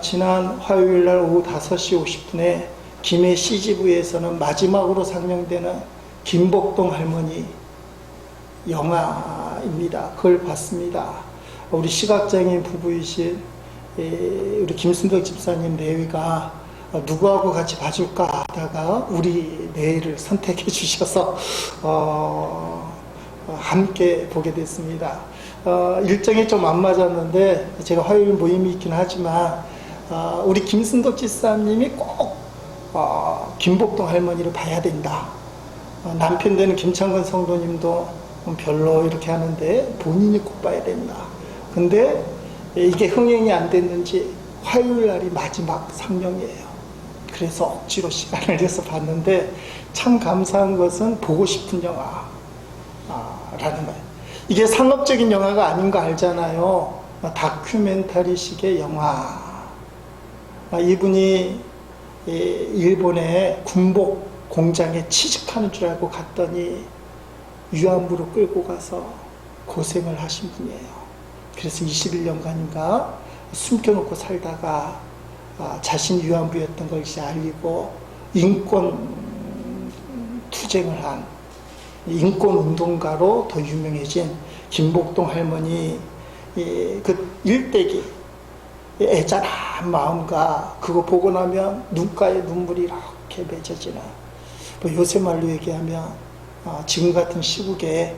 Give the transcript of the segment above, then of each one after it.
지난 화요일 날 오후 5시 50분에 김해 CGV에서는 마지막으로 상영되는 김복동 할머니 영화입니다. 그걸 봤습니다. 우리 시각장애인 부부이신 우리 김순덕 집사님 내외가 누구하고 같이 봐줄까 하다가 우리 내외를 선택해 주셔서 함께 보게 됐습니다. 일정이 좀 안 맞았는데 제가 화요일 모임이 있긴 하지만 우리 김순덕 집사님이 꼭 김복동 할머니를 봐야 된다. 남편 되는 김창건 성도님도 별로 이렇게 하는데 본인이 꼭 봐야 된다. 근데 이게 흥행이 안 됐는지 화요일 날이 마지막 상영이에요. 그래서 억지로 시간을 내서 봤는데 참 감사한 것은 보고 싶은 영화라는 거예요. 이게 상업적인 영화가 아닌 거 알잖아요. 다큐멘터리식의 영화. 이분이 일본의 군복 공장에 취직하는 줄 알고 갔더니 위안부로 끌고 가서 고생을 하신 분이에요. 그래서 21년간인가 숨겨놓고 살다가 자신이 위안부였던 것이 알리고 인권 투쟁을 한 인권운동가로 더 유명해진 김복동 할머니 그 일대기 애잔한 마음과 그거 보고 나면 눈가에 눈물이 이렇게 맺어지는, 요새 말로 얘기하면 지금 같은 시국에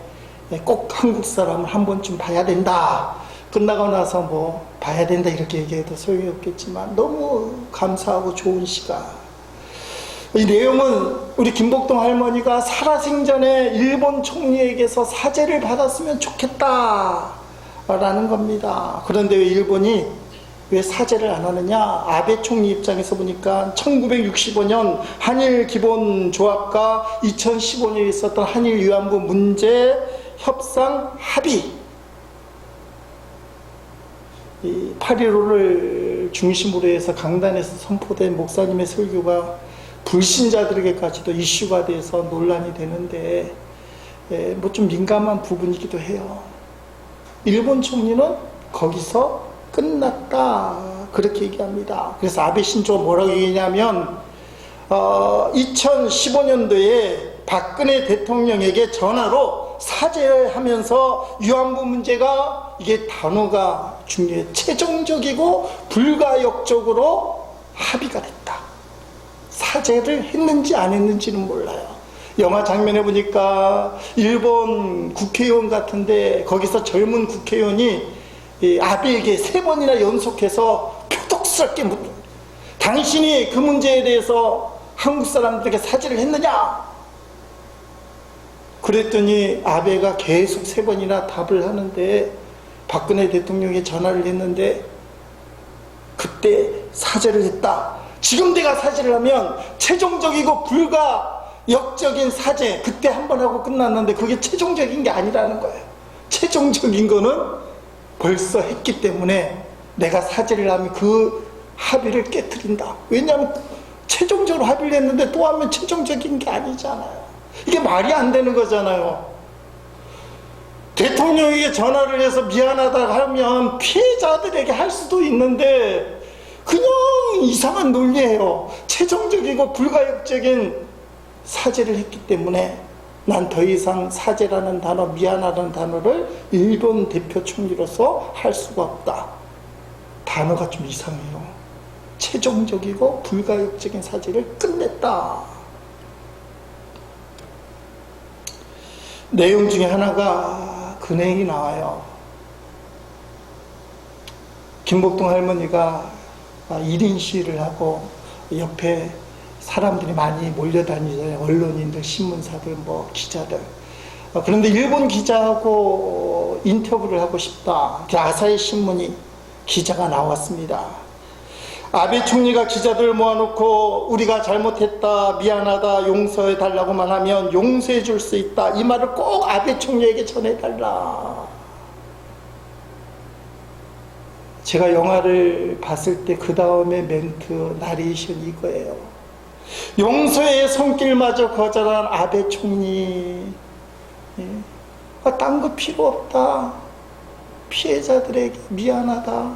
꼭 한국 사람을 한 번쯤 봐야 된다. 끝나고 나서 뭐 봐야 된다 이렇게 얘기해도 소용이 없겠지만 너무 감사하고 좋은 시간. 이 내용은 우리 김복동 할머니가 살아생전에 일본 총리에게서 사죄를 받았으면 좋겠다 라는 겁니다. 그런데 왜 일본이 왜 사죄를 안 하느냐? 아베 총리 입장에서 보니까 1965년 한일 기본조합과 2015년에 있었던 한일 위안부 문제 협상 합의, 이 8.15를 중심으로 해서 강단에서 선포된 목사님의 설교가 불신자들에게까지도 이슈가 돼서 논란이 되는데 뭐 좀 민감한 부분이기도 해요. 일본 총리는 거기서 끝났다 그렇게 얘기합니다. 그래서 아베 신조 뭐라고 얘기냐면 2015년도에 박근혜 대통령에게 전화로 사죄를 하면서 위안부 문제가, 이게 단어가 중요해, 최종적이고 불가역적으로 합의가 됐다. 사죄를 했는지 안 했는지는 몰라요. 영화 장면에 보니까 일본 국회의원 같은데 거기서 젊은 국회의원이 아베에게 3번이나 연속해서 표독스럽게 묻다. 당신이 그 문제에 대해서 한국 사람들에게 사죄를 했느냐? 그랬더니 아베가 계속 3번이나 답을 하는데 박근혜 대통령이 전화를 했는데 그때 사죄를 했다. 지금 내가 사죄를 하면 최종적이고 불가역적인 사죄, 그때 한 번 하고 끝났는데 그게 최종적인 게 아니라는 거예요. 최종적인 거는 벌써 했기 때문에 내가 사죄를 하면 그 합의를 깨트린다. 왜냐하면 최종적으로 합의를 했는데 또 하면 최종적인 게 아니잖아요. 이게 말이 안 되는 거잖아요. 대통령에게 전화를 해서 미안하다고 하면 피해자들에게 할 수도 있는데 그냥 이상한 논리예요. 최종적이고 불가역적인 사죄를 했기 때문에 난 더 이상 사죄라는 단어, 미안하다는 단어를 일본 대표 총리로서 할 수가 없다. 단어가 좀 이상해요. 최종적이고 불가역적인 사죄를 끝냈다. 내용 중에 하나가 그 내용이 나와요. 김복동 할머니가 1인 시위를 하고 옆에 사람들이 많이 몰려다니잖아요. 언론인들, 신문사들, 뭐 기자들. 그런데 일본 기자하고 인터뷰를 하고 싶다. 아사히 신문이 기자가 나왔습니다. 아베 총리가 기자들을 모아놓고 우리가 잘못했다, 미안하다, 용서해 달라고만 하면 용서해 줄 수 있다. 이 말을 꼭 아베 총리에게 전해달라. 제가 영화를 봤을 때 그 다음에 멘트, 나레이션이 이거예요. 용서의 손길마저 거절한 아베 총리, 딴 거 필요 없다. 피해자들에게 미안하다.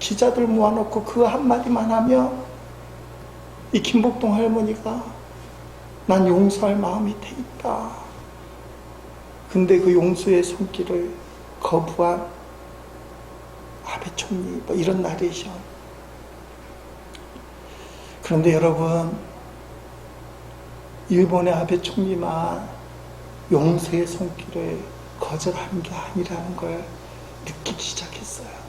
기자들 모아놓고 그 한마디만 하면 이 김복동 할머니가 난 용서할 마음이 돼 있다. 근데 그 용서의 손길을 거부한 아베 총리 뭐 이런 나레이션. 그런데 여러분, 일본의 아베 총리만 용서의 손길을 거절하는 게 아니라는 걸 느끼기 시작했어요.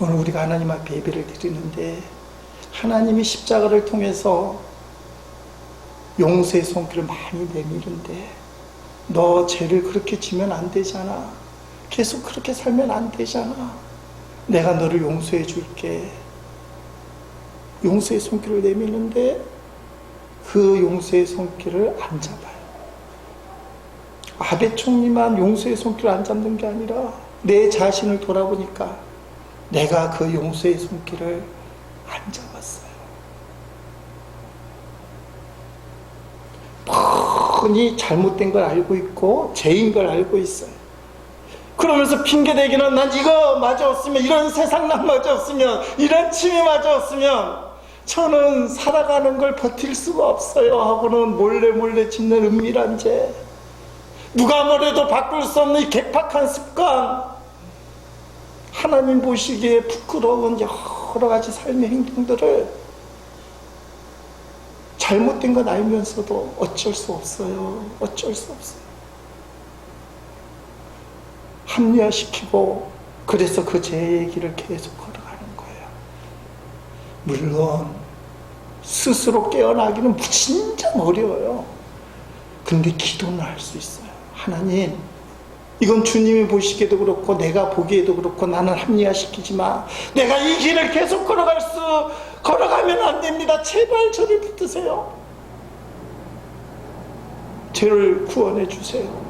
오늘 우리가 하나님 앞에 예배를 드리는데 하나님이 십자가를 통해서 용서의 손길을 많이 내미는데 너 죄를 그렇게 지면 안 되잖아. 계속 그렇게 살면 안 되잖아. 내가 너를 용서해 줄게. 용서의 손길을 내미는데 그 용서의 손길을 안 잡아요. 아베 총리만 용서의 손길을 안 잡는 게 아니라 내 자신을 돌아보니까 내가 그 용서의 손길을 안 잡았어요. 뻔히 잘못된 걸 알고 있고 죄인 걸 알고 있어요. 그러면서 핑계대기는 난 이거 마저 없으면, 이런 세상난 마저 없으면, 이런 침이 마저 없으면 저는 살아가는 걸 버틸 수가 없어요 하고는 몰래 짓는 은밀한 죄, 누가 뭐래도 바꿀 수 없는 이 괴팍한 습관, 하나님 보시기에 부끄러운 여러 가지 삶의 행동들을 잘못된 건 알면서도 어쩔 수 없어요. 어쩔 수 없어요. 합리화시키고 그래서 그 죄의 길을 계속 걸어가는 거예요. 물론 스스로 깨어나기는 진짜 어려워요. 근데 기도는 할 수 있어요. 하나님, 이건 주님이 보시기에도 그렇고 내가 보기에도 그렇고 나는 합리화시키지 마. 내가 이 길을 계속 걸어가면 안 됩니다. 제발 저를 붙드세요. 저를 구원해 주세요.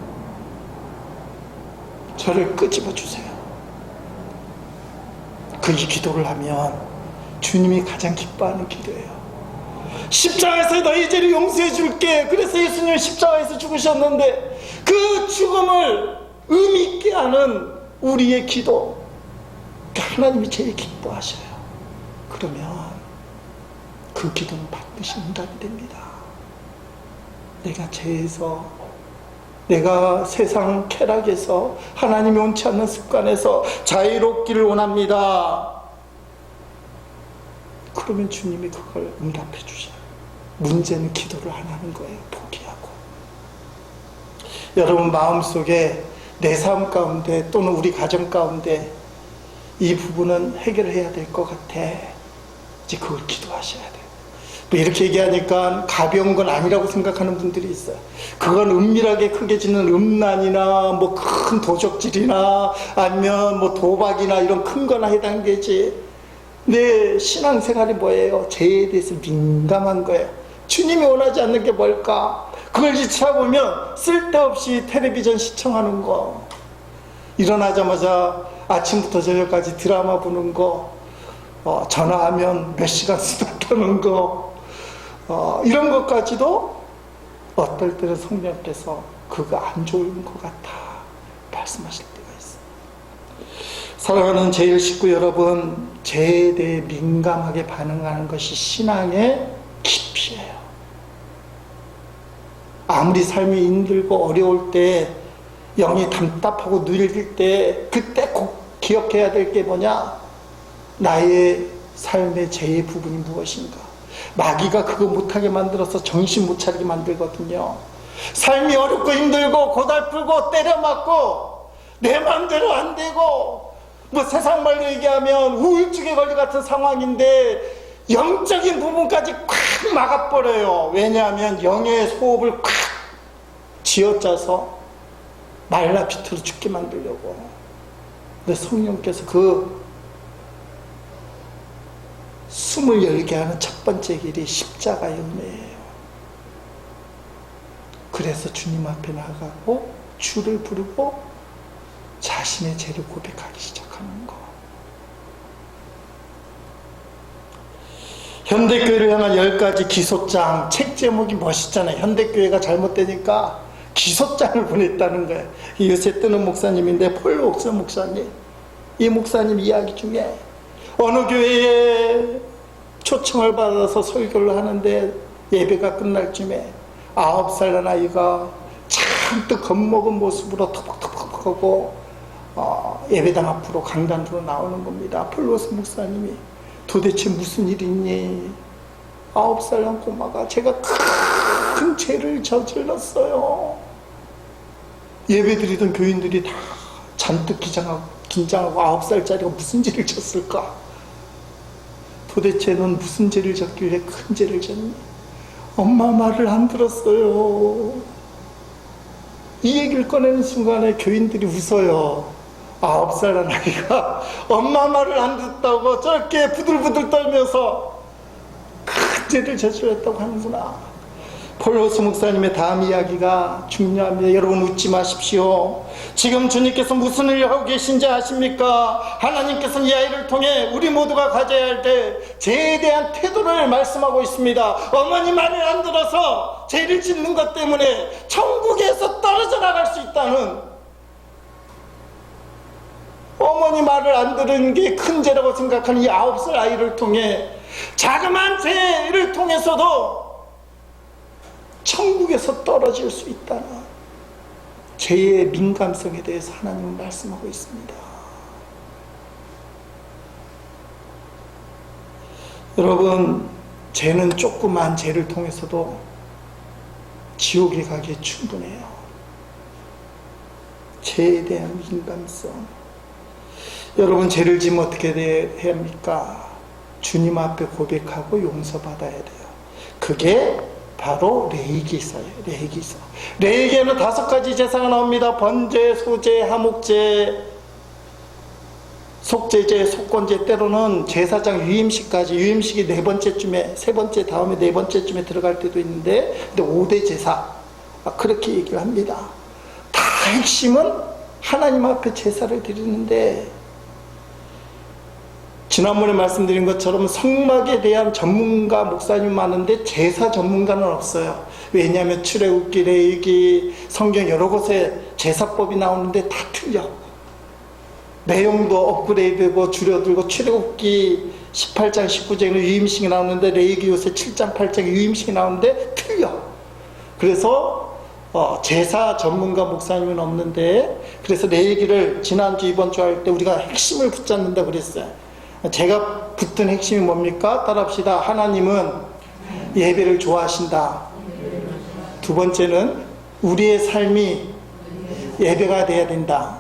저를 끄집어 주세요. 그 이 기도를 하면 주님이 가장 기뻐하는 기도예요. 십자가에서 너희 죄를 용서해 줄게. 그래서 예수님은 십자가에서 죽으셨는데 그 죽음을 의미 있게 하는 우리의 기도, 하나님이 제일 기뻐하셔요. 그러면 그 기도는 반드시 응답이 됩니다. 내가 죄에서, 내가 세상 쾌락에서, 하나님이 원치 않는 습관에서 자유롭기를 원합니다. 그러면 주님이 그걸 응답해 주셔요. 문제는 기도를 안 하는 거예요. 포기하고. 여러분 마음속에 내 삶 가운데 또는 우리 가정 가운데 이 부분은 해결해야 될 것 같아. 이제 그걸 기도하셔야 돼요. 뭐 이렇게 얘기하니까 가벼운 건 아니라고 생각하는 분들이 있어요. 그건 은밀하게 크게 짓는 음란이나 뭐 큰 도적질이나 아니면 뭐 도박이나 이런 큰 거나 해당되지. 내 신앙생활이 뭐예요? 죄에 대해서 민감한 거예요. 주님이 원하지 않는 게 뭘까? 그걸 찾아보면 쓸데없이 텔레비전 시청하는 거, 일어나자마자 아침부터 저녁까지 드라마 보는 거, 전화하면 몇 시간 수다 떠는 거, 이런 것까지도 어떨 때는 성령께서 그거 안 좋은 것 같아 말씀하실 때가 있어요. 사랑하는 제1 식구 여러분, 죄에 대해 민감하게 반응하는 것이 신앙의 깊이에요. 아무리 삶이 힘들고 어려울 때, 영이 답답하고 누릴 때, 그때 꼭 기억해야 될 게 뭐냐? 나의 삶의 죄의 부분이 무엇인가? 마귀가 그거 못하게 만들어서 정신 못 차리게 만들거든요. 삶이 어렵고 힘들고 고달프고 때려맞고 내 마음대로 안 되고 뭐 세상 말로 얘기하면 우울증에 걸린 같은 상황인데 영적인 부분까지 콱 막아버려요. 왜냐하면 영의 소업을 콱 쥐어짜서 말라 비틀어 죽게 만들려고. 근데 성령께서 그 숨을 열게 하는 첫 번째 길이 십자가의 은혜예요. 그래서 주님 앞에 나가고 주를 부르고 자신의 죄를 고백하기 시작하는 거. 현대교회를 향한 10가지 기소장, 책 제목이 멋있잖아요. 현대교회가 잘못되니까 기소장을 보냈다는 거예요. 요새 뜨는 목사님인데 폴 옥선 목사님, 이 목사님 이야기 중에 어느 교회에 초청을 받아서 설교를 하는데 예배가 끝날 쯤에 9살 아이가 잔뜩 겁먹은 모습으로 터벅터벅하고 예배당 앞으로 강단으로 나오는 겁니다. 아폴로스 목사님이 도대체 무슨 일이 있니? 9살 꼬마가 제가 큰 죄를 저질렀어요. 예배드리던 교인들이 다 잔뜩 긴장하고 9살짜리가 무슨 죄를 졌을까? 도대체 넌 무슨 죄를 졌길래 큰 죄를 졌니? 엄마 말을 안 들었어요. 이 얘기를 꺼내는 순간에 교인들이 웃어요. 9살 아이가 엄마 말을 안 듣다고 저렇게 부들부들 떨면서 큰 죄를 저질렀다고 하는구나. 폴로스 목사님의 다음 이야기가 중요합니다. 여러분 웃지 마십시오. 지금 주님께서 무슨 일을 하고 계신지 아십니까? 하나님께서는 이 아이를 통해 우리 모두가 가져야 할 죄에 대한 태도를 말씀하고 있습니다. 어머니 말을 안 들어서 죄를 짓는 것 때문에 천국에서 떨어져 나갈 수 있다는, 어머니 말을 안 들은 게 큰 죄라고 생각하는 이 9살 아이를 통해 자그마한 죄를 통해서도 천국에서 떨어질 수 있다는 죄의 민감성에 대해서 하나님은 말씀하고 있습니다. 여러분, 죄는 조그만 죄를 통해서도 지옥에 가기에 충분해요. 죄에 대한 민감성. 여러분, 죄를 지으면 어떻게 해야 합니까? 주님 앞에 고백하고 용서받아야 돼요. 그게 바로 레이기서예요. 레이기서. 레이기에는 5가지 제사가 나옵니다. 번제, 소제, 하목제, 속제제, 속건제, 때로는 제사장 유임식까지, 유임식이 4번째쯤에, 3번째 다음에 4번째쯤에 들어갈 때도 있는데, 근데 5대 제사, 그렇게 얘기를 합니다. 다 핵심은 하나님 앞에 제사를 드리는데, 지난번에 말씀드린 것처럼 성막에 대한 전문가 목사님 많은데 제사 전문가는 없어요. 왜냐하면 출애굽기, 레위기, 성경 여러 곳에 제사법이 나오는데 다 틀려. 내용도 업그레이드되고 줄여들고, 출애굽기 18장 19장에 유임식이 나오는데 레위기 요새 7장 8장에 유임식이 나오는데 틀려. 그래서 제사 전문가 목사님은 없는데, 그래서 레위기를 지난주 이번주 할 때 우리가 핵심을 붙잡는다 그랬어요. 제가 붙은 핵심이 뭡니까? 따라합시다. 하나님은 예배를 좋아하신다. 2번째는 우리의 삶이 예배가 돼야 된다.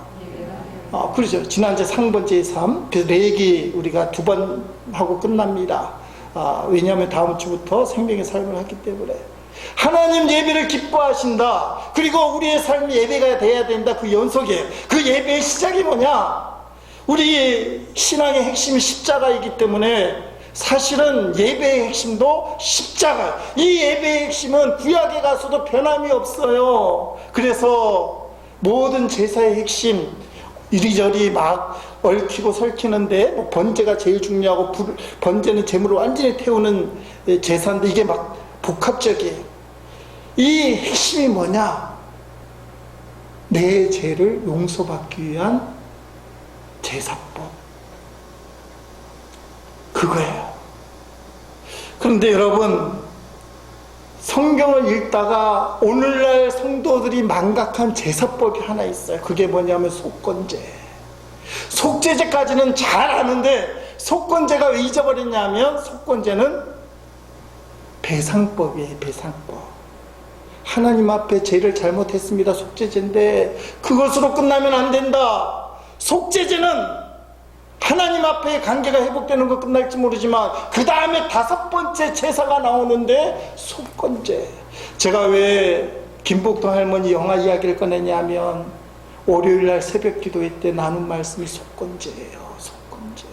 그렇죠. 지난주 3번째 3. 그래서 레위기 우리가 2번 하고 끝납니다. 왜냐하면 다음 주부터 생명의 삶을 하기 때문에. 하나님 예배를 기뻐하신다. 그리고 우리의 삶이 예배가 돼야 된다. 그 연속이에요. 그 예배의 시작이 뭐냐? 우리 신앙의 핵심이 십자가이기 때문에 사실은 예배의 핵심도 십자가. 이 예배의 핵심은 구약에 가서도 변함이 없어요. 그래서 모든 제사의 핵심, 이리저리 막 얽히고 설키는데, 뭐 번제가 제일 중요하고, 번제는 제물을 완전히 태우는 제사인데 이게 막 복합적이에요. 이 핵심이 뭐냐? 내 죄를 용서받기 위한 제사법, 그거예요. 그런데 여러분, 성경을 읽다가 오늘날 성도들이 망각한 제사법이 하나 있어요. 그게 뭐냐면 속건제. 속죄제까지는 잘 아는데 속건제가 왜 잊어버렸냐면, 속건제는 배상법이에요. 배상법. 하나님 앞에 죄를 잘못했습니다. 속죄제인데 그것으로 끝나면 안 된다. 속죄제는 하나님 앞에 관계가 회복되는 거 끝날지 모르지만 그 다음에 5번째 제사가 나오는데 속건제. 제가 왜 김복동 할머니 영화 이야기를 꺼내냐면, 월요일날 새벽 기도회 때 나눈 말씀이 속건제예요. 속건제.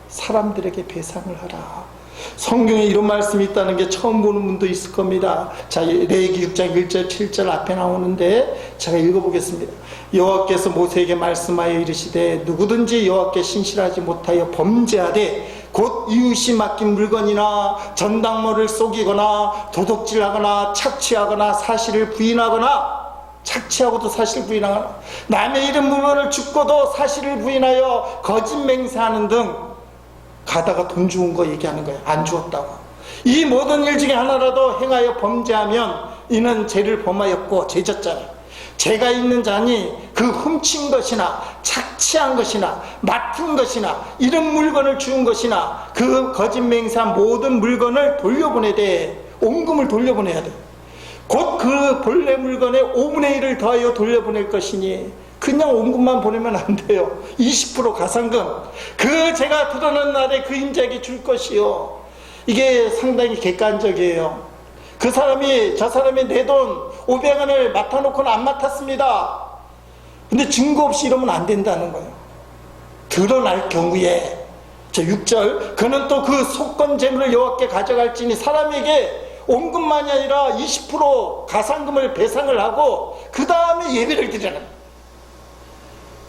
사람들에게 배상을 하라. 성경에 이런 말씀이 있다는 게 처음 보는 분도 있을 겁니다. 자, 레위기 6장 1절 7절 앞에 나오는데 제가 읽어보겠습니다. 여호와께서 모세에게 말씀하여 이르시되, 누구든지 여호와께 신실하지 못하여 범죄하되 곧 이웃이 맡긴 물건이나 전당물을 속이거나 도둑질하거나 착취하거나 사실을 부인하거나, 착취하고도 사실 부인하거나 남의 이름 물건을 죽고도 사실을 부인하여 거짓 맹세하는 등 가다가 돈 주운 거 얘기하는 거예요. 안 주었다고. 이 모든 일 중에 하나라도 행하여 범죄하면 이는 죄를 범하였고 죄졌잖아요. 죄가 있는 자니 그 훔친 것이나 착취한 것이나 맡은 것이나 이런 물건을 주운 것이나 그 거짓 맹세한 모든 물건을 돌려보내야 돼. 온금을 돌려보내야 돼. 곧 그 본래 물건의 5분의 1을 더하여 돌려보낼 것이니 그냥 온금만 보내면 안 돼요. 20% 가상금. 그 죄가 드러난 날에 그 임자에게 줄 것이요. 이게 상당히 객관적이에요. 그 사람이 저 사람이 내 돈 500원을 맡아놓고는 안 맡았습니다. 근데 증거 없이 이러면 안 된다는 거예요. 드러날 경우에 저 6절 그는 또 그 속건 재물을 여호와께 가져갈지니 사람에게 온금만이 아니라 20% 가상금을 배상을 하고 그 다음에 예배를 드리라.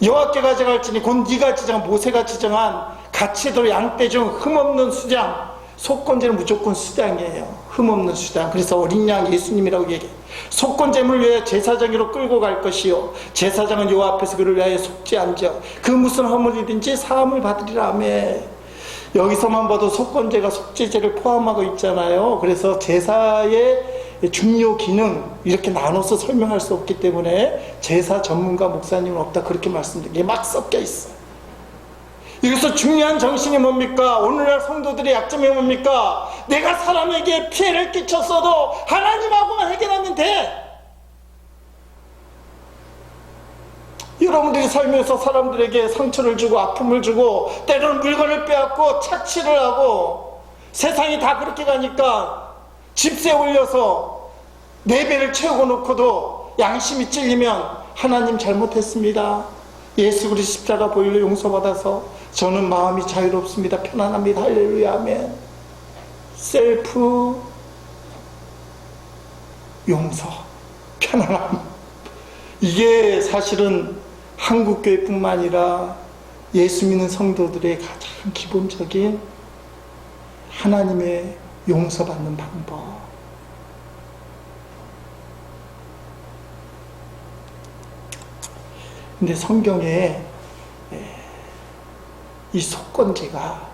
여호와께 가져갈지니 곧 네가 지정한 모세가 지정한 가치대로 양떼 중 흠없는 수장. 속건제는 무조건 수장이에요. 흠없는 수장. 그래서 어린 양 예수님이라고 얘기해요. 속건제물을 위하여 제사장으로 끌고 갈 것이요 제사장은 여호와 앞에서 그를 위하여 속지 않죠. 그 무슨 허물이든지 사함을 받으리라 하며 여기서만 봐도 속건제가 속죄제를 포함하고 있잖아요. 그래서 제사의 중요 기능 이렇게 나눠서 설명할 수 없기 때문에 제사 전문가 목사님은 없다 그렇게 말씀드리게 막 섞여 있어요. 여기서 중요한 정신이 뭡니까? 오늘날 성도들의 약점이 뭡니까? 내가 사람에게 피해를 끼쳤어도 하나님하고만 해결하면 돼. 여러분들이 살면서 사람들에게 상처를 주고 아픔을 주고 때로는 물건을 빼앗고 착취를 하고 세상이 다 그렇게 가니까 집세 올려서 4배를 채우고 놓고도 양심이 찔리면 하나님 잘못했습니다. 예수 그리스도 십자가 보혈로 용서받아서 저는 마음이 자유롭습니다. 편안합니다. 할렐루야 아멘. 셀프 용서, 편안함. 이게 사실은 한국교회뿐만 아니라 예수 믿는 성도들의 가장 기본적인 하나님의 용서받는 방법. 근데 성경에 이 속건제가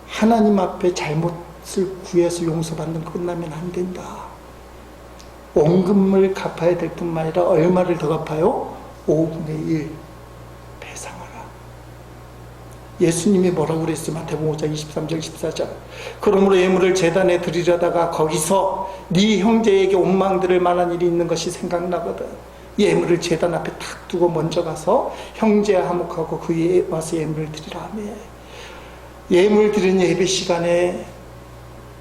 하나님 앞에 잘못을 구해서 용서받는 끝나면 안 된다. 원금을 갚아야 될 뿐만 아니라 얼마를 더 갚아요? 5분의 1 배상하라. 예수님이 뭐라고 그랬어요? 마태복음 5장 23절 14절 그러므로 예물을 제단에 드리려다가 거기서 네 형제에게 원망들을 만한 일이 있는 것이 생각나거든. 예물을 제단 앞에 탁 두고 먼저 가서 형제와 화목하고 그 위에 와서 예물을 드리라 하며 예물 드리는 예배 시간에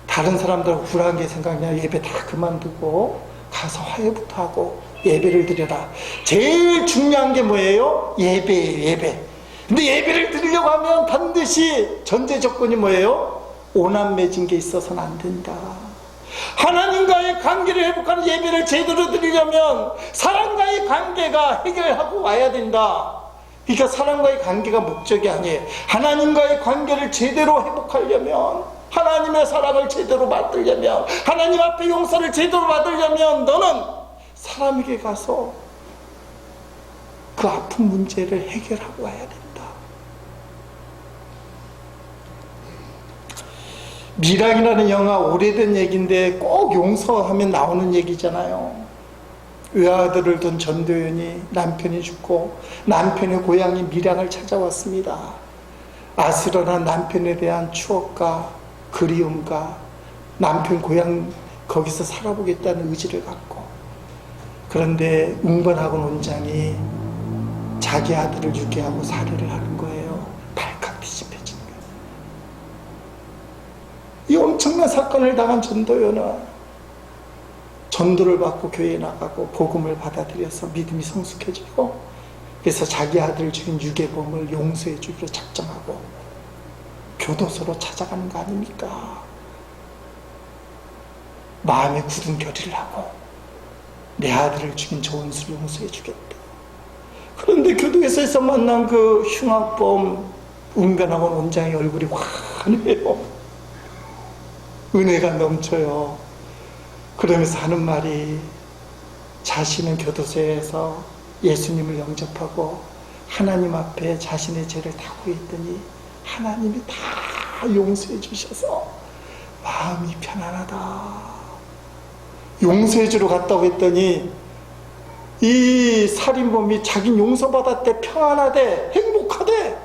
다른 사람들하고 불안한 게 생각나 예배 다 그만두고 가서 화해부터 하고 예배를 드려라. 제일 중요한 게 뭐예요? 예배예요. 예배. 근데 예배를 드리려고 하면 반드시 전제 조건이 뭐예요? 오남 맺은 게 있어서는 안 된다. 하나님과의 관계를 회복하는 예배를 제대로 드리려면 사람과의 관계가 해결하고 와야 된다. 그러니까 사람과의 관계가 목적이 아니에요. 하나님과의 관계를 제대로 회복하려면 하나님의 사랑을 제대로 받으려면 하나님 앞에 용서를 제대로 받으려면 너는 사람에게 가서 그 아픈 문제를 해결하고 와야 된다. 미랑이라는 영화 오래된 얘기인데 꼭 용서하면 나오는 얘기잖아요. 외아들을 둔 전도연이 남편이 죽고 남편의 고향인 밀양을 찾아왔습니다. 아슬아슬한 남편에 대한 추억과 그리움과 남편 고향 거기서 살아보겠다는 의지를 갖고 그런데 웅변학원 원장이 자기 아들을 유괴하고 살해를 하는 거예요. 발칵 뒤집혀진 거예요. 이 엄청난 사건을 당한 전도연은 전도를 받고 교회에 나가고 복음을 받아들여서 믿음이 성숙해지고 그래서 자기 아들을 죽인 유괴범을 용서해 주기로 작정하고 교도소로 찾아가는 거 아닙니까? 마음에 굳은 결의를 하고 내 아들을 죽인 저 원수를 용서해 주겠다. 그런데 교도소에서 만난 그 흉악범 웅변학원 원장의 얼굴이 환해요. 은혜가 넘쳐요. 그러면서 하는 말이 자신은 교도소에서 예수님을 영접하고 하나님 앞에 자신의 죄를 다 구했더니 하나님이 다 용서해 주셔서 마음이 편안하다. 용서해 주러 갔다고 했더니 이 살인범이 자긴 용서받았대, 평안하대, 행복하대.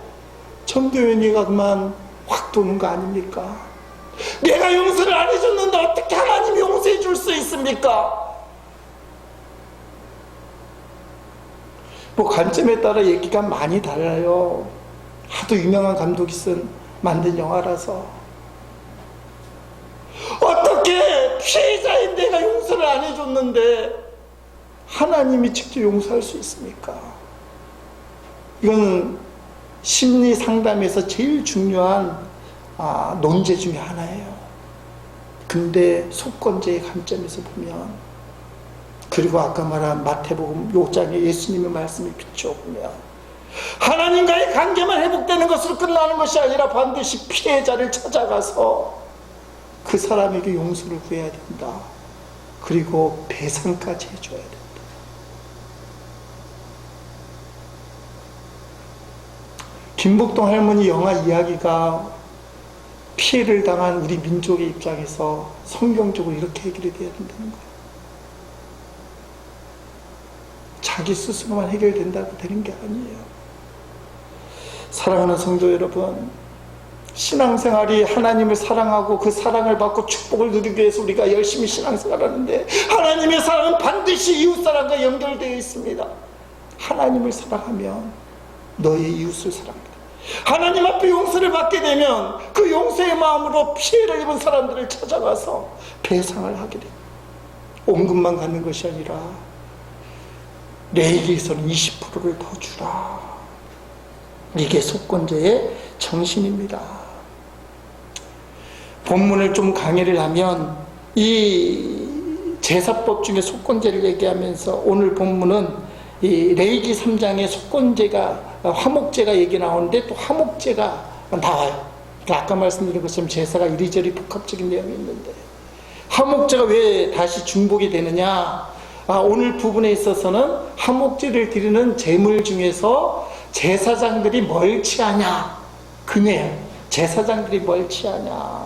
전도연이가 그만 확 도는 거 아닙니까? 내가 용서를 안 해줬는데 어떻게 하나님이 용서해 줄 수 있습니까? 뭐 관점에 따라 얘기가 많이 달라요. 하도 유명한 감독이 만든 영화라서. 어떻게 피해자인 내가 용서를 안 해줬는데 하나님이 직접 용서할 수 있습니까? 이거는 심리 상담에서 제일 중요한 논제 중에 하나예요. 근데 속건제의 관점에서 보면, 그리고 아까 말한 마태복음 5장에 예수님의 말씀을 비춰보면 하나님과의 관계만 회복되는 것으로 끝나는 것이 아니라 반드시 피해자를 찾아가서 그 사람에게 용서를 구해야 된다. 그리고 배상까지 해줘야 된다. 김복동 할머니 영화 이야기가 피해를 당한 우리 민족의 입장에서 성경적으로 이렇게 해결이 돼야 된다는 거예요. 자기 스스로만 해결된다고 되는 게 아니에요. 사랑하는 성도 여러분, 신앙생활이 하나님을 사랑하고 그 사랑을 받고 축복을 누리기 위해서 우리가 열심히 신앙생활하는데, 하나님의 사랑은 반드시 이웃사랑과 연결되어 있습니다. 하나님을 사랑하면 너의 이웃을 사랑합니다. 하나님 앞에 용서를 받게 되면 그 용서의 마음으로 피해를 입은 사람들을 찾아가서 배상을 하게 됩니다. 온금만 갖는 것이 아니라 내게서는 20%를 더 주라. 이게 속건제의 정신입니다. 본문을 좀 강의를 하면 이 제사법 중에 속건제를 얘기하면서 오늘 본문은 이 레위기 3장에 속건제가, 화목제가 얘기 나오는데 또 화목제가 나와요. 그러니까 아까 말씀드린 것처럼 제사가 이리저리 복합적인 내용이 있는데, 화목제가 왜 다시 중복이 되느냐? 오늘 부분에 있어서는 화목제를 드리는 제물 중에서 제사장들이 멀치하냐, 그 내용. 제사장들이 멀치하냐.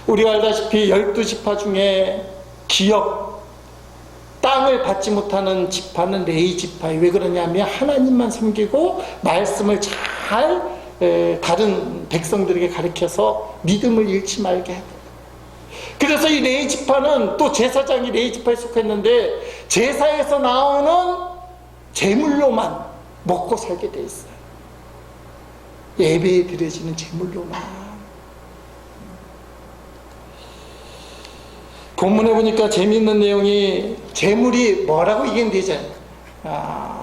우리가 알다시피 12지파 중에 기업, 땅을 받지 못하는 지파는 레위 지파예요. 왜 그러냐면 하나님만 섬기고 말씀을 잘 다른 백성들에게 가르쳐서 믿음을 잃지 말게 하고, 그래서 이 레위 지파는 또 제사장이 레위 지파에 속했는데 제사에서 나오는 제물로만 먹고 살게 돼 있어요. 예배에 드려지는 제물로만. 본문에 보니까 재미있는 내용이, 제물이 뭐라고 이게 안 되잖아요.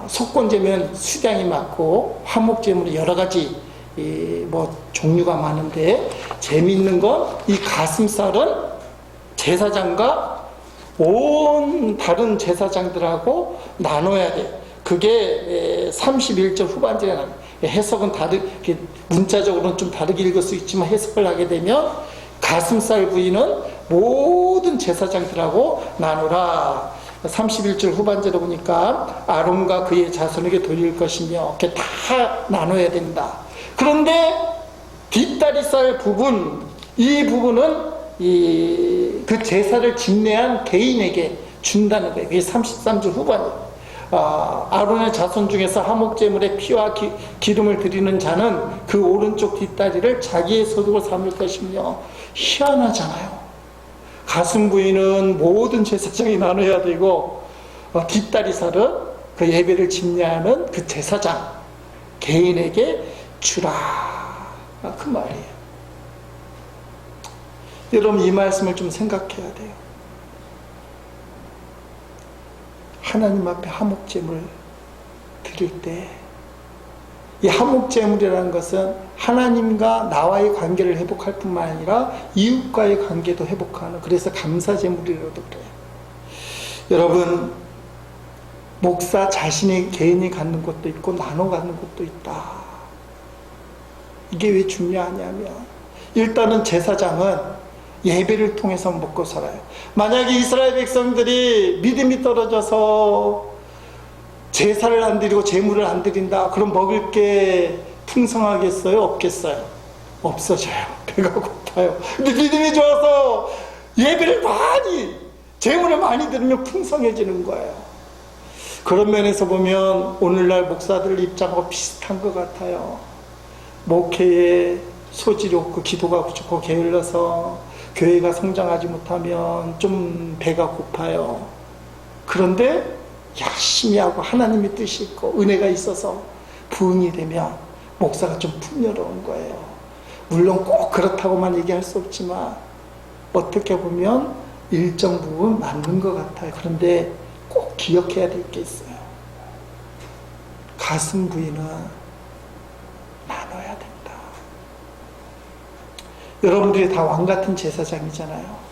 속건제면 수량이 많고 화목제물은 여러 가지 뭐 종류가 많은데, 재미있는 건 이 가슴살은 제사장과 온 다른 제사장들하고 나눠야 돼. 그게 31절 후반절에 나와요. 해석은 문자적으로는 좀 다르게 읽을 수 있지만 해석을 하게 되면 가슴살 부위는 모든 제사장들하고 나누라. 31절 후반절에 보니까 아론과 그의 자손에게 돌릴 것이며, 이렇게 다 나눠야 된다. 그런데 뒷다리살 부분, 이 부분은 그 제사를 집례한 개인에게 준다는 거예요. 이게 33절 후반이에요. 아론의 자손 중에서 화목제물에 피와 기름을 드리는 자는 그 오른쪽 뒷다리를 자기의 소득을 삼을 것이며. 희한하잖아요. 가슴 부위는 모든 제사장이 나눠야 되고, 뒷다리살은 그 예배를 집례하는 그 제사장 개인에게 주라, 그 말이에요. 여러분, 이 말씀을 좀 생각해야 돼요. 하나님 앞에 화목제물 드릴 때, 이 화목제물이라는 것은 하나님과 나와의 관계를 회복할 뿐만 아니라 이웃과의 관계도 회복하는, 그래서 감사제물이라고도 그래요. 여러분, 목사 자신의 개인이 갖는 것도 있고 나눠 갖는 것도 있다. 이게 왜 중요하냐면, 일단은 제사장은 예배를 통해서 먹고 살아요. 만약에 이스라엘 백성들이 믿음이 떨어져서 제사를 안 드리고 제물을 안 드린다, 그럼 먹을 게 풍성하겠어요? 없겠어요? 없어져요. 배가 고파요. 근데 믿음이 좋아서 예배를 많이, 제물을 많이 드리면 풍성해지는 거예요. 그런 면에서 보면 오늘날 목사들 입장하고 비슷한 것 같아요. 목회에 소질이 없고 기도가 부족하고 게을러서 교회가 성장하지 못하면 좀 배가 고파요. 그런데 열심히 하고 하나님의 뜻이 있고 은혜가 있어서 부흥이 되면 목사가 좀 풍요로운 거예요. 물론 꼭 그렇다고만 얘기할 수 없지만 어떻게 보면 일정 부분 맞는 것 같아요. 그런데 꼭 기억해야 될 게 있어요. 가슴 부위는 나눠야 된다. 여러분들이 다 왕같은 제사장이잖아요.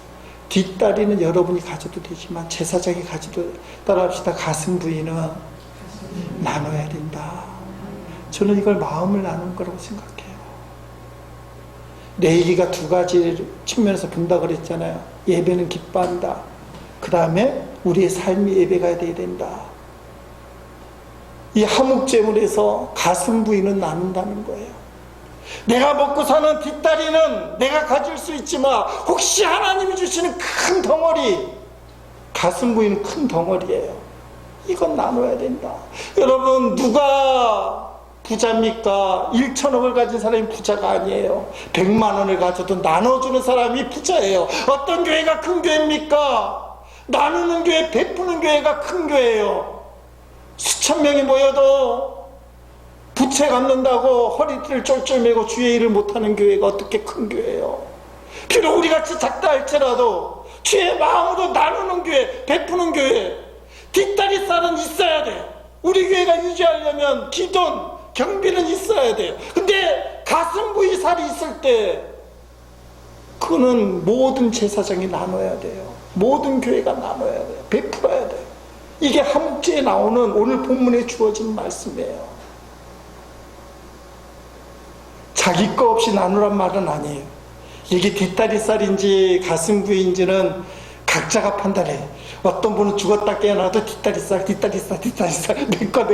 뒷다리는 여러분이 가져도 되지만 제사장이 가져도, 따라합시다. 가슴 부위는 나눠야 된다. 저는 이걸 마음을 나눈 거라고 생각해요. 레위기가 두 가지 측면에서 본다 그랬잖아요. 예배는 기뻐한다. 그 다음에 우리의 삶이 예배가 돼야 된다. 이 화목제물에서 가슴 부위는 나눈다는 거예요. 내가 먹고 사는 뒷다리는 내가 가질 수 있지만 혹시 하나님이 주시는 큰 덩어리, 가슴 부위는 큰 덩어리예요. 이건 나눠야 된다. 여러분, 누가 부자입니까? 1천억을 가진 사람이 부자가 아니에요. 100만 원을 가져도 나눠주는 사람이 부자예요. 어떤 교회가 큰 교회입니까? 나누는 교회, 베푸는 교회가 큰 교회예요. 수천 명이 모여도 부채 갚는다고 허리띠를 쫄쫄 매고 주의 일을 못하는 교회가 어떻게 큰 교회예요? 비록 우리 같이 작다 할지라도 주의 마음으로 나누는 교회, 베푸는 교회, 뒷다리살은 있어야 돼요. 우리 교회가 유지하려면 기돈, 경비는 있어야 돼요. 근데 가슴 부위 살이 있을 때 그거는 모든 제사장이 나눠야 돼요. 모든 교회가 나눠야 돼요. 베풀어야 돼요. 이게 화목제에 나오는 오늘 본문에 주어진 말씀이에요. 자기 거 없이 나누란 말은 아니에요. 이게 뒷다리살인지 가슴 부위인지는 각자가 판단해요. 어떤 분은 죽었다 깨어나도 뒷다리살 내꺼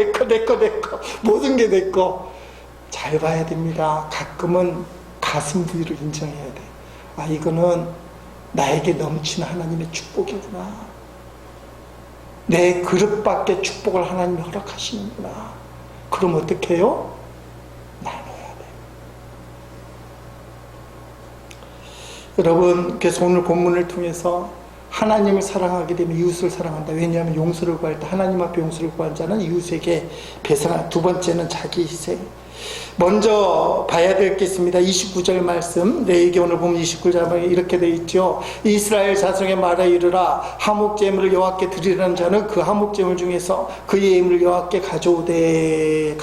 모든 게 내꺼. 잘 봐야 됩니다. 가끔은 가슴 부위를 인정해야 돼. 아, 이거는 나에게 넘치는 하나님의 축복이구나. 내 그릇밖에 축복을 하나님이 허락하시는구나. 그럼 어떻게 해요? 나눠야 돼. 여러분, 그래서 오늘 본문을 통해서 하나님을 사랑하게 되면 이웃을 사랑한다. 왜냐하면 용서를 구할 때 하나님 앞에 용서를 구한 자는 이웃에게 배상한다. 두 번째는 자기 희생. 먼저 봐야 될 게 있습니다. 29절 말씀, 레위기 오늘 보면 29절 이렇게 되어 있죠. 이스라엘 자손에게 말하 이르라. 화목제물을 여호와께 드리려는 자는 그 화목제물 중에서 그의 예물을 여호와께 가져오되.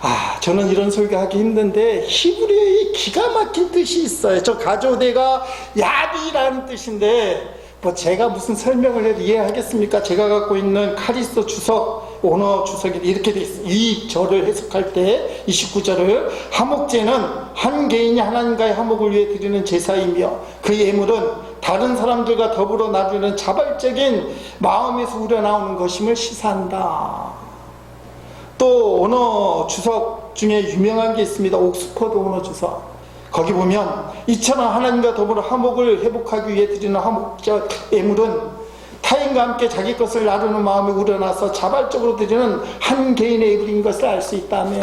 아, 저는 이런 설교하기 힘든데 히브리어에 기가 막힌 뜻이 있어요. 저 가져오대가 야비라는 뜻인데 뭐 제가 무슨 설명을 해도 이해하겠습니까? 제가 갖고 있는 카리스토 주석, 오너 주석이 이렇게 돼 있어요. 이 절을 해석할 때 29절을 화목제는 한 개인이 하나님과의 화목을 위해 드리는 제사이며 그 예물은 다른 사람들과 더불어 나누는 자발적인 마음에서 우러나오는 것임을 시사한다. 또 언어 주석 중에 유명한 게 있습니다. 옥스퍼드 언어 주석. 거기 보면 이처럼 하나님과 더불어 화목을 회복하기 위해 드리는 화목적 예물은 타인과 함께 자기 것을 나누는 마음이 우러나서 자발적으로 드리는 한 개인의 예물인 것을 알 수 있다며.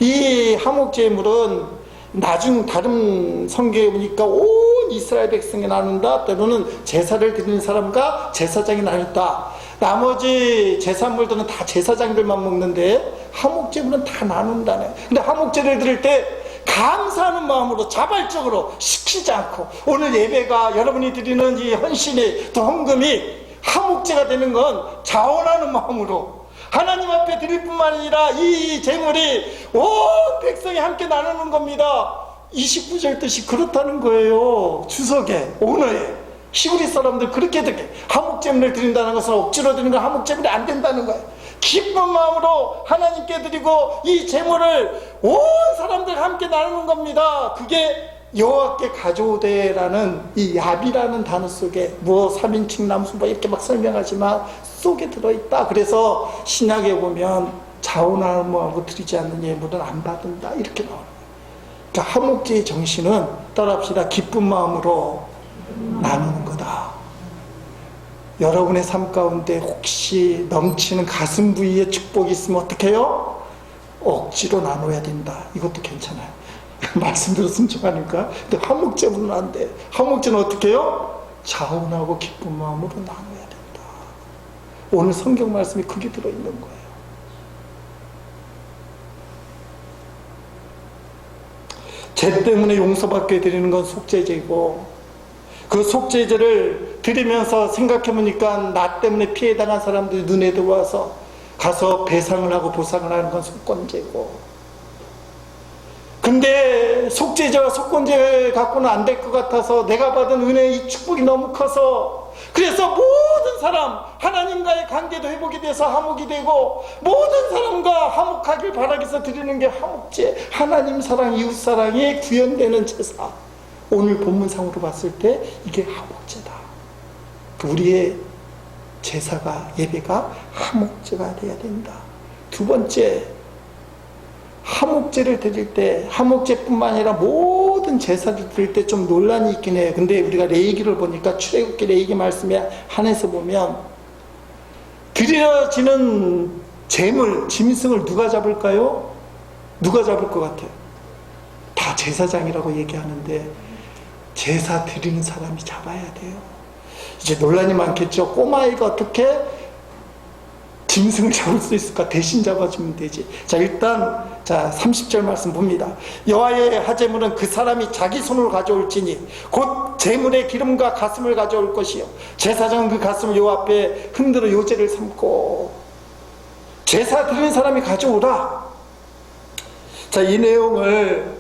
이 화목제물은 나중 다른 성경에 보니까 온 이스라엘 백성이 나눈다. 때로는 제사를 드리는 사람과 제사장이 나눴다. 나머지 제사물들은 다 제사장들만 먹는데 화목제물은 다 나눈다네. 근데 화목제를 드릴 때 감사하는 마음으로 자발적으로 시키지 않고, 오늘 예배가 여러분이 드리는 이 헌신의 또 헌금이 화목제가 되는 건 자원하는 마음으로 하나님 앞에 드릴 뿐만 아니라 이 제물이 온 백성이 함께 나누는 겁니다. 29절 뜻이 그렇다는 거예요. 주석에, 오너에. 히브리 사람들 그렇게 듣게 화목제물을 드린다는 것은 억지로 드리는 건 화목제물이 안 된다는 거예요. 기쁜 마음으로 하나님께 드리고 이 제물을 온 사람들과 함께 나누는 겁니다. 그게 여호와께 가져오되라는 이 야비라는 단어 속에 뭐 3인칭 남수 뭐 이렇게 막 설명하지만 속에 들어있다. 그래서 신약에 보면 자원하고 드리지 않는 예물은 안 받는다 이렇게 나오는 거예요. 그러니까 화목제의 정신은 따라합시다. 기쁜 마음으로 나누는 거다. 여러분의 삶 가운데 혹시 넘치는 가슴 부위에 축복이 있으면 어떻게 해요? 억지로 나눠야 된다. 이것도 괜찮아요. 말씀 들었으면 좋아하니까. 근데 화목제는 안 돼. 화목제는 어떻게 해요? 자원하고 기쁜 마음으로 나눠야 된다. 오늘 성경 말씀이 그게 들어있는 거예요. 죄 때문에 용서받게 드리는 건 속죄제고, 그 속죄제를 드리면서 생각해보니까 나 때문에 피해당한 사람들이 눈에 들어와서 가서 배상을 하고 보상을 하는 건 속건제고, 근데 속죄제와 속건제 갖고는 안 될 것 같아서 내가 받은 은혜의 이 축복이 너무 커서, 그래서 모든 사람 하나님과의 관계도 회복이 돼서 화목이 되고 모든 사람과 화목하길 바라기 위해서 드리는 게 화목제, 하나님 사랑, 이웃 사랑이 구현되는 제사. 오늘 본문상으로 봤을 때 이게 화목제다. 우리의 제사가, 예배가 화목제가 돼야 된다. 두 번째, 화목제를 드릴 때, 화목제뿐만 아니라 모든 제사를 드릴 때 좀 논란이 있긴 해요. 근데 우리가 레위기를 보니까 출애굽기 레위기 말씀에 한해서 보면 드려지는 제물, 짐승을 누가 잡을까요? 누가 잡을 것 같아요? 다 제사장이라고 얘기하는데 제사 드리는 사람이 잡아야 돼요. 이제 논란이 많겠죠. 꼬마아이가 어떻게 짐승을 잡을 수 있을까? 대신 잡아주면 되지. 자, 일단 30절 말씀 봅니다. 여호와의 하제물은 그 사람이 자기 손으로 가져올지니 곧 제물의 기름과 가슴을 가져올 것이요 제사장은 그 가슴을 여호와 앞에 흔들어 요제를 삼고. 제사 드리는 사람이 가져오라. 자, 이 내용을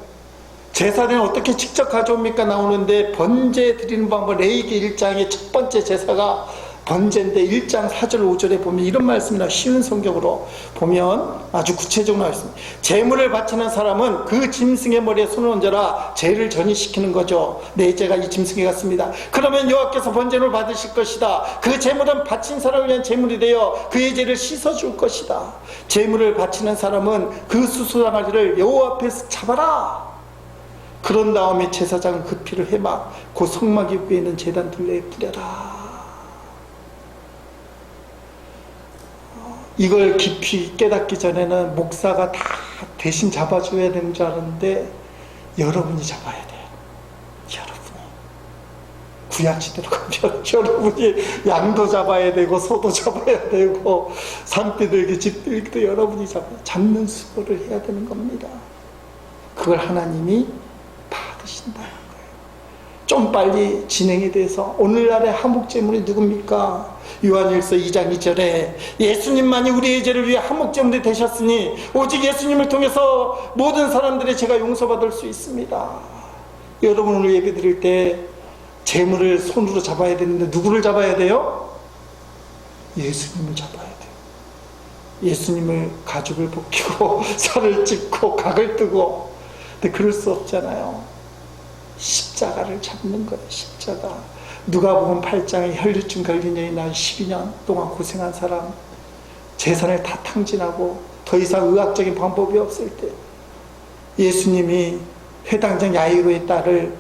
제사는 어떻게 직접 가져옵니까? 나오는데 번제 드리는 방법, 레위기 1장의 첫 번째 제사가 번제인데 1장 4절 5절에 보면 이런 말씀이나 쉬운 성경으로 보면 아주 구체적으로 나와 있습니다. 제물을 바치는 사람은 그 짐승의 머리에 손을 얹어라. 죄를 전이시키는 거죠. 내 죄가 이 짐승에 갔습니다. 그러면 여호와께서 번제를 받으실 것이다. 그 제물은 바친 사람을 위한 제물이 되어 그의 죄를 씻어줄 것이다. 제물을 바치는 사람은 그 수수랑아지를 여호와 앞에서 잡아라. 그런 다음에 제사장은 그 피를 해막 그 성막 입구에 있는 제단 둘레에 뿌려라. 이걸 깊이 깨닫기 전에는 목사가 다 대신 잡아줘야 되는 줄 알았는데 여러분이 잡아야 돼요. 여러분이. 구약시대로 가면 여러분이 양도 잡아야 되고 소도 잡아야 되고 산비둘기 집들기도 여러분이 잡는 수고를 해야 되는 겁니다. 그걸 하나님이 받으신다는 거예요. 좀 빨리 진행이 돼서 오늘날의 화목제물이 누굽니까? 요한일서 2장 2절에 예수님만이 우리의 죄를 위해 화목제물이 되셨으니 오직 예수님을 통해서 모든 사람들의 죄가 용서받을 수 있습니다. 여러분 오늘 예배 드릴 때 제물을 손으로 잡아야 되는데 누구를 잡아야 돼요? 예수님을 잡아야 돼요. 예수님을 가죽을 벗기고 살을 찢고 각을 뜨고. 근데 그럴 수 없잖아요. 십자가를 잡는 거예요. 십자가. 누가복음 8장에 혈류증 걸린 여인이 난 12년 동안 고생한 사람, 재산을 다 탕진하고 더 이상 의학적인 방법이 없을 때 예수님이 회당장 야이로의 딸을,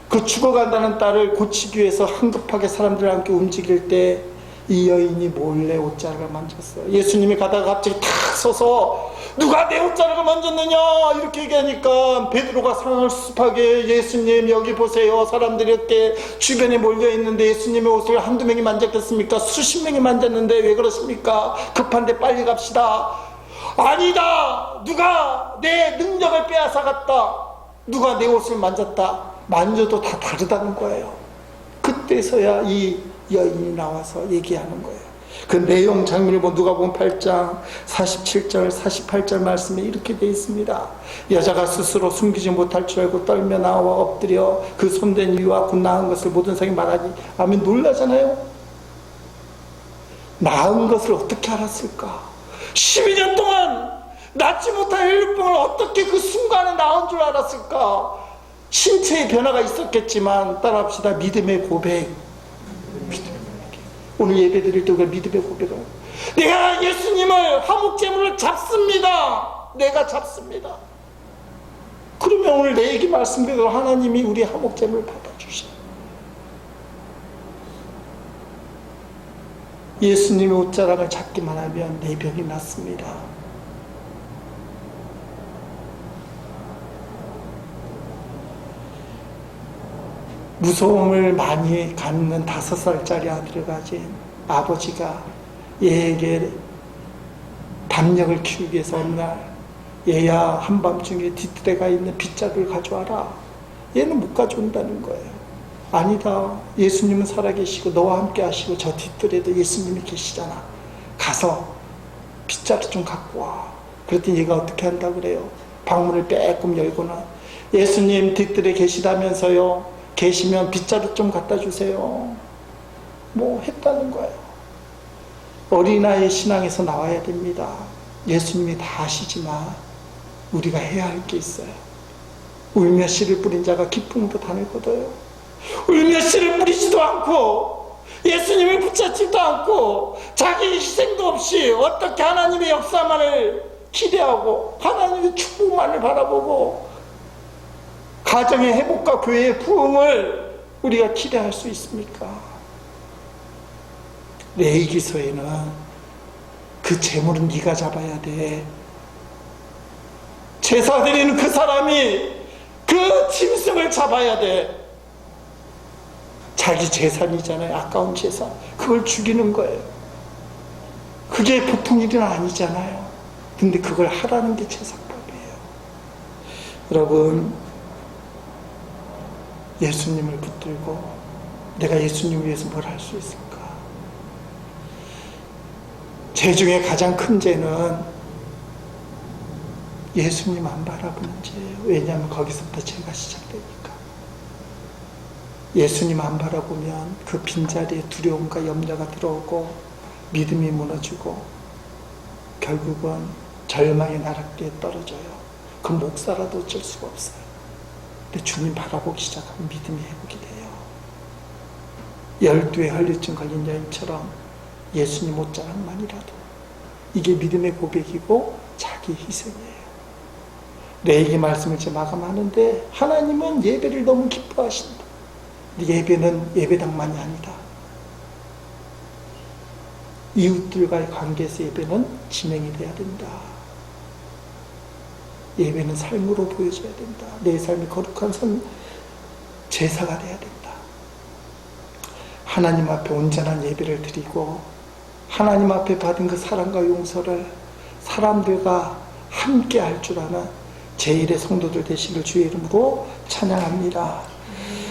그 죽어간다는 딸을 고치기 위해서 황급하게 사람들과 함께 움직일 때 이 여인이 몰래 옷자락을 만졌어요. 예수님이 가다가 갑자기 탁 서서 누가 내 옷자락을 만졌느냐 이렇게 얘기하니까 베드로가 상을 수습하게 예수님 여기 보세요. 사람들이 이렇게 주변에 몰려있는데 예수님의 옷을 한두 명이 만졌겠습니까? 수십 명이 만졌는데 왜 그러십니까? 급한데 빨리 갑시다. 아니다. 누가 내 능력을 빼앗아갔다. 누가 내 옷을 만졌다. 만져도 다 다르다는 거예요. 그때서야 이 여인이 나와서 얘기하는 거예요. 그 내용 장면을 보면 누가복음 8장 47절 48절 말씀에 이렇게 되어 있습니다. 여자가 스스로 숨기지 못할 줄 알고 떨며 나와 엎드려 그 손댄 이와 곧 나은 것을 모든 사람이 말하니 하면 놀라잖아요. 나은 것을 어떻게 알았을까? 12년 동안 낫지 못한 혈류병을 어떻게 그 순간에 나은 줄 알았을까? 신체의 변화가 있었겠지만 따라합시다. 믿음의 고백. 오늘 예배 드릴 때 우리가 믿음의 고백을, 내가 예수님을 화목제물을 잡습니다. 내가 잡습니다. 그러면 오늘 내 얘기 말씀대로 하나님이 우리 화목제물을 받아주셔요. 예수님의 옷자락을 잡기만 하면 내 병이 낫습니다. 무서움을 많이 갖는 5살짜리 아들을 가진 아버지가 얘에게 담력을 키우기 위해서 어느 날, 얘야 한밤중에 뒤뜰에 가 있는 빗자루를 가져와라. 얘는 못 가져온다는 거예요. 아니다, 예수님은 살아계시고 너와 함께 하시고 저 뒤뜰에도 예수님이 계시잖아. 가서 빗자루 좀 갖고 와. 그랬더니 얘가 어떻게 한다 그래요? 방문을 빼꼼 열고는, 예수님 뒤뜰에 계시다면서요, 계시면 빗자루 좀 갖다 주세요. 뭐 했다는 거예요. 어린아이의 신앙에서 나와야 됩니다. 예수님이 다 아시지만 우리가 해야 할 게 있어요. 울며 씨를 뿌린 자가 기쁨으로 단을 거둬요. 울며 씨를 뿌리지도 않고 예수님을 붙잡지도 않고 자기 희생도 없이 어떻게 하나님의 역사만을 기대하고 하나님의 축복만을 바라보고 가정의 회복과 교회의 부흥을 우리가 기대할 수 있습니까? 레위기서에는 그 재물은 네가 잡아야 돼. 제사 드리는 그 사람이 그 짐승을 잡아야 돼. 자기 재산이잖아요. 아까운 재산. 그걸 죽이는 거예요. 그게 보통 일은 아니잖아요. 근데 그걸 하라는 게 제사법이에요. 여러분, 예수님을 붙들고 내가 예수님 위해서 뭘 할 수 있을까? 죄 중에 가장 큰 죄는 예수님 안 바라보는 죄예요. 왜냐하면 거기서부터 죄가 시작되니까. 예수님 안 바라보면 그 빈자리에 두려움과 염려가 들어오고 믿음이 무너지고 결국은 절망의 나락대에 떨어져요. 그 목사라도 어쩔 수가 없어요. 근데 주님 바라보기 시작하면 믿음이 회복이 돼요. 12의 혈류증 걸린 여인처럼 예수님 옷자락만이라도, 이게 믿음의 고백이고 자기 희생이에요. 내 얘기 말씀을 이제 마감하는데, 하나님은 예배를 너무 기뻐하신다. 근데 예배는 예배당만이 아니다. 이웃들과의 관계에서 예배는 진행이 돼야 된다. 예배는 삶으로 보여줘야 된다. 내 삶이 거룩한 제사가 돼야 된다. 하나님 앞에 온전한 예배를 드리고 하나님 앞에 받은 그 사랑과 용서를 사람들과 함께 할 줄 아는 제1의 성도들 되시길 주의 이름으로 찬양합니다.